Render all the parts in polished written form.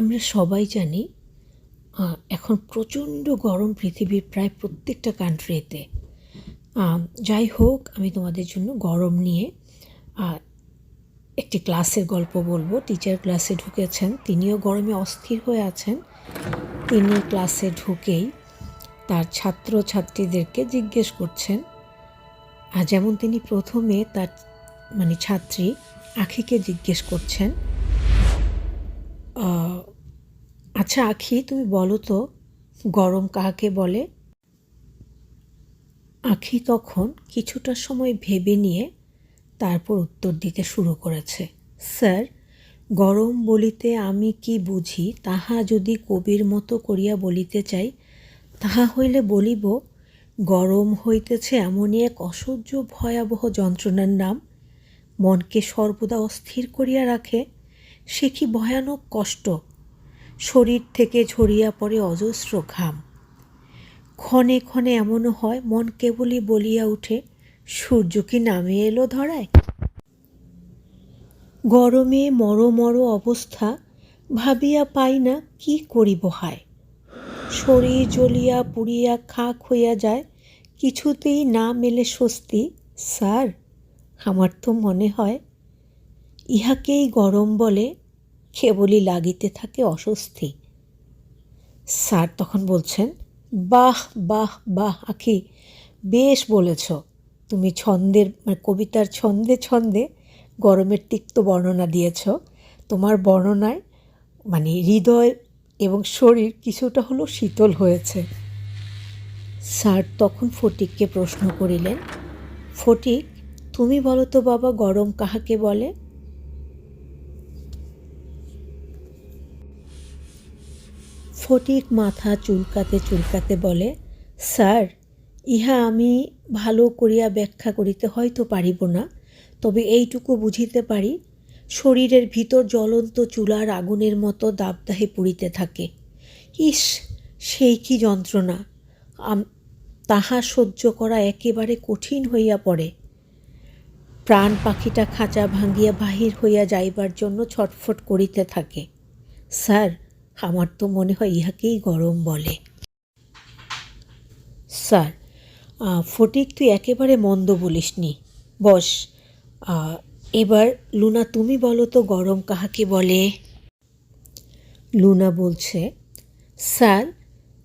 আমরা সবাই জানি এখন প্রচণ্ড গরম পৃথিবীর প্রায় প্রত্যেকটা কান্ট্রিতে। যাই হোক, আমি তোমাদের জন্য গরম নিয়ে একটি ক্লাসের গল্প বলবো। টিচার ক্লাসে ঢুকেছেন, তিনিও গরমে অস্থির হয়ে আছেন। তিনি ক্লাসে ঢুকেই তার ছাত্রছাত্রীদেরকে জিজ্ঞেস করছেন, যেমন তিনি প্রথমে তার ছাত্রী আখিকে জিজ্ঞেস করছেন, আচ্ছা আখি, তুমি বলো তো গরম কাকে বলে? আখি তখন কিছুটা সময় ভেবে নিয়ে তারপর উত্তর দিতে শুরু করেছে। স্যার, গরম বলিতে আমি কি বুঝি তাহা যদি কবির মতো করিয়া বলিতে চাই, তাহা হইলে বলিব, গরম হইতেছে এমনই এক অসহ্য ভয়াবহ যন্ত্রণার নাম, মনকে সর্বদা অস্থির করিয়া রাখে। সে কি ভয়ানক কষ্ট! শরীর থেকে ঝরিয়া পড়ে অজস্র ঘাম। ক্ষণে ক্ষণে এমনও হয় মন কেবলই বলিয়া উঠে, সূর্য কি নামে এলো ধরায়? গরমে মর অবস্থা, ভাবিয়া পাই না কি করিব হায়। শরীর জ্বলিয়া পুড়িয়া খাক হইয়া যায়, কিছুতেই না মেলে স্বস্তি। স্যার, আমার তো মনে হয় ইহাকেই গরম বলে, কেবলই লাগিতে থাকে অস্বস্তি। স্যার তখন বলছেন, বাহ বাহ বাহ আখি, বেশ বলেছ। তুমি কবিতার ছন্দে ছন্দে গরমের তিক্ত বর্ণনা দিয়েছ। তোমার বর্ণনায় হৃদয় এবং শরীর কিছুটা হলেও শীতল হয়েছে। স্যার তখন ফটিককে প্রশ্ন করিলেন, ফটিক, তুমি বলো তো বাবা, গরম কাহাকে বলে? ফটিক মাথা চুলকাতে চুলকাতে বলে, স্যার, ইহা আমি ভালো করিয়া ব্যাখ্যা করিতে হয়তো পারিব না, তবে এইটুকু বুঝিতে পারি, শরীরের ভিতর জ্বলন্ত চুলার আগুনের মতো দাবদাহে পুড়িতে থাকে। ইস, সেই কি যন্ত্রণা! তাহা সহ্য করা একেবারে কঠিন হইয়া পড়ে। প্রাণ পাখিটা খাঁচা ভাঙ্গিয়া বাহির হইয়া যাইবার জন্য ছটফট করিতে থাকে। স্যার, আমার তো মনে হয় ইহাকেই গরম বলে। স্যার, ফটিক, তুই একেবারে মন্দ বলিসনি, বস। এবার লুনা, তুমি বলো তো গরম কাহাকে বলে? লুনা বলছে, স্যার,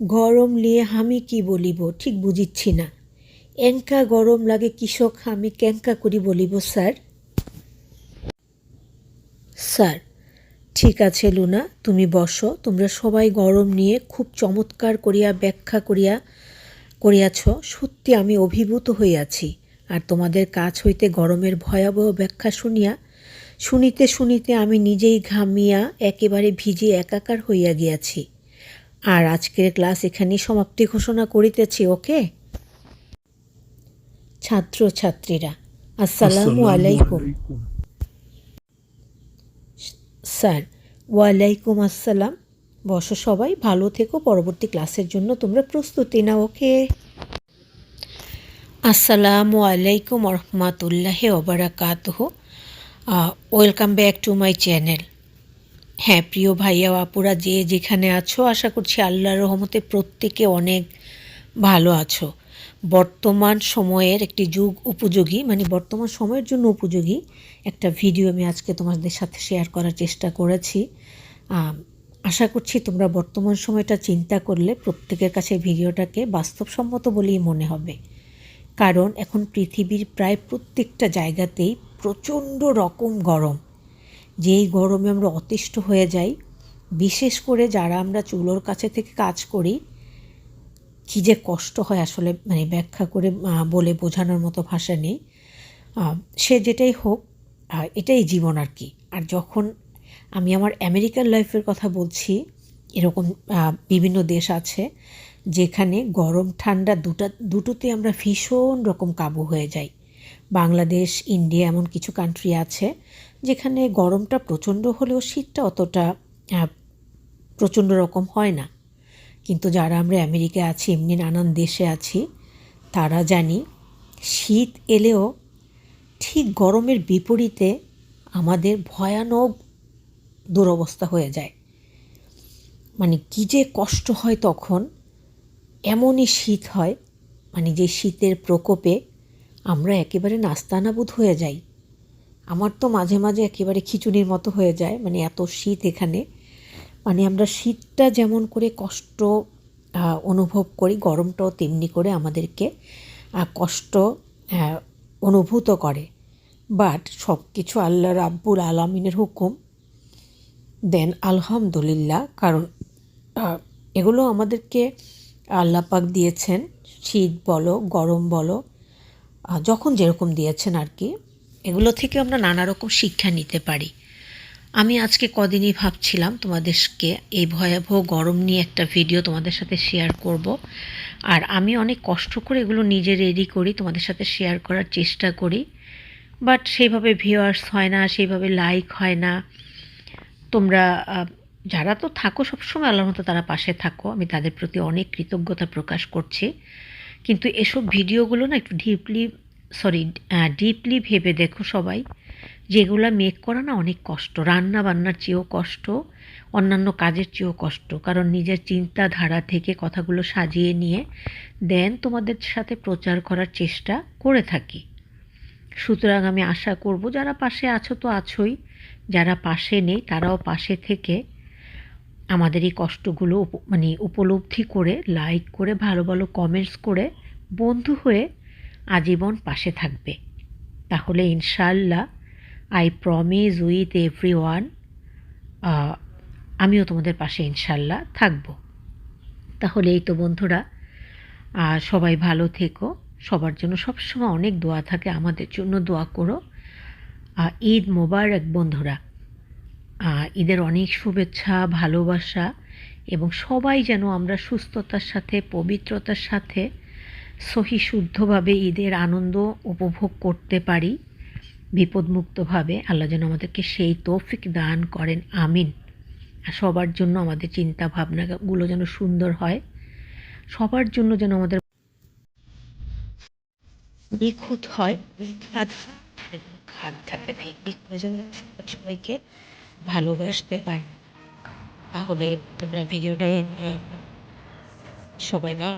গরম লিয়ে আমি কি বলিব ঠিক বুঝিচ্ছি না। এঙ্কা গরম লাগে কৃষক, আমি ক্যাঙ্কা করি বলিব স্যার। স্যার, ঠিক আছে লুনা, তুমি বসো। তোমরা সবাই গরম নিয়ে খুব চমৎকার করিয়া ব্যাখ্যা করিয়াছ। সত্যি আমি অভিভূত হইয়াছি। আর তোমাদের কাছ হইতে গরমের ভয়াবহ ব্যাখ্যা শুনিতে শুনিতে আমি নিজেই ঘামিয়া একেবারে ভিজে একাকার হইয়া গিয়াছি। আর আজকের ক্লাস এখানেই সমাপ্তি ঘোষণা করিতেছি। ওকে? ছাত্রছাত্রীরা, আসসালামু আলাইকুম। স্যার, ওয়ালাইকুম আসসালাম। বসো সবাই, ভালো থেকো, পরবর্তী ক্লাসের জন্য তোমরা প্রস্তুতি নাও। ওকে? আসসালামু আলাইকুম রহমাতুল্লাহি ওয়া বারাকাতুহু। Welcome back to my channel. হ্যাঁ, প্রিয় ভাইয়া আপুরা, যে যেখানে আছো, আশা করছি আল্লাহর রহমতে প্রত্যেকে অনেক ভালো আছো। বর্তমান সময়ের একটি উপযোগী বর্তমান সময়ের জন্য উপযোগী একটা ভিডিও আমি আজকে তোমাদের সাথে শেয়ার করার চেষ্টা করেছি। আশা করছি তোমরা বর্তমান সময়টা চিন্তা করলে প্রত্যেকের কাছে ভিডিওটাকে বাস্তবসম্মত বলেই মনে হবে। কারণ এখন পৃথিবীর প্রায় প্রত্যেকটা জায়গাতেই প্রচণ্ড রকম গরম। যেই গরমে আমরা অতিষ্ঠ হয়ে যাই, বিশেষ করে যারা আমরা চুলোর কাছে থেকে কাজ করি, কী যে কষ্ট হয় আসলে ব্যাখ্যা করে বলে বোঝানোর মতো ভাষা নেই। সে যেটাই হোক, এটাই জীবন আর কি। আর যখন আমি আমার আমেরিকার লাইফের কথা বলছি, এরকম বিভিন্ন দেশ আছে যেখানে গরম ঠান্ডা দুটোতে আমরা ভীষণ রকম কাবু হয়ে যাই। বাংলাদেশ, ইন্ডিয়া, এমন কিছু কান্ট্রি আছে যেখানে গরমটা প্রচণ্ড হলেও শীতটা অতটা প্রচণ্ড রকম হয় না। কিন্তু যারা আমরা আমেরিকায় আছি, এমনি নানান দেশে আছি, তারা জানি শীত এলেও ঠিক গরমের বিপরীতে আমাদের ভয়ানক দুরবস্থা হয়ে যায়। মানে কী যে কষ্ট হয় তখন, এমনই শীত হয়, মানে যে শীতের প্রকোপে আমরা একেবারে নাস্তানাবুদ হয়ে যাই। আমার তো মাঝে মাঝে একেবারে খিচুড়ির মতো হয়ে যায়, মানে এত শীত এখানে। মানে আমরা শীতটা যেমন করে কষ্ট অনুভব করি, গরমটাও তেমনি করে আমাদেরকে কষ্ট অনুভূত করে। বাট সব কিছু আল্লাহ রাব্বুল আলামিনের হুকুম, দেন আলহামদুলিল্লাহ। কারণ এগুলো আমাদেরকে আল্লাহ পাক দিয়েছেন, শীত বলো গরম বলো, যখন যেরকম দিয়েছেন আর কি, এগুলো থেকে আমরা নানা রকম শিক্ষা নিতে পারি। আমি আজকে কদিনই ভাবছিলাম তোমাদেরকে এই ভয়াবহ গরম নিয়ে একটা ভিডিও তোমাদের সাথে শেয়ার করব। আর আমি অনেক কষ্ট করে এগুলো নিজে রেডি করি, তোমাদের সাথে শেয়ার করার চেষ্টা করি, বাট সেইভাবে ভিউয়ার্স হয় না, সেইভাবে লাইক হয় না। তোমরা যারা তো থাকো সবসময়, আল্লাহর মতো তারা পাশে থাকো, আমি তাদের প্রতি অনেক কৃতজ্ঞতা প্রকাশ করছি। কিন্তু এসব ভিডিওগুলো না একটু ডিপলি ভেবে দেখো সবাই, যেগুলো মেক করা না অনেক কষ্ট, রান্না বান্নার চেয়েও কষ্ট, অন্যান্য কাজের চেয়েও কষ্ট। কারণ নিজের চিন্তাধারা থেকে কথাগুলো সাজিয়ে নিয়ে দেন তোমাদের সাথে প্রচার করার চেষ্টা করে থাকি। সুতরাং আমি আশা করব যারা পাশে আছো তো আছোই, যারা পাশে নেই তারাও পাশে থেকে আমাদের এই কষ্টগুলো মানে উপলব্ধি করে, লাইক করে, ভালো ভালো কমেন্টস করে, বন্ধু হয়ে আজীবন পাশে থাকবে। তাহলে ইনশাআল্লাহ, আই প্রমিস উইথ এভরিওয়ান, আমিও তোমাদের পাশে ইনশাআল্লাহ থাকব। তাহলে এই তো বন্ধুরা, সবাই ভালো থেকো, সবার জন্য সবসময় অনেক দোয়া থাকে, আমাদের জন্য দোয়া করো। ঈদ মোবারক বন্ধুরা, ঈদের অনেক শুভেচ্ছা, ভালোবাসা, এবং সবাই যেন আমরা সুস্থতার সাথে, পবিত্রতার সাথে, সহি শুদ্ধভাবে ঈদের আনন্দ উপভোগ করতে পারি, বিপদমুক্তভাবে। আল্লাহ যেন আমাদেরকে সেই তৌফিক দান করেন, আমিন। আর সবার জন্য আমাদের চিন্তা ভাবনাগুলো যেন সুন্দর হয়, সবার জন্য যেন আমাদের নিখুঁত হয়, খাদ থাকে না, সবাইকে ভালোবাসতে পারি। তাহলে তোমরা ভিডিওটা সবাই না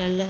আল্লাহ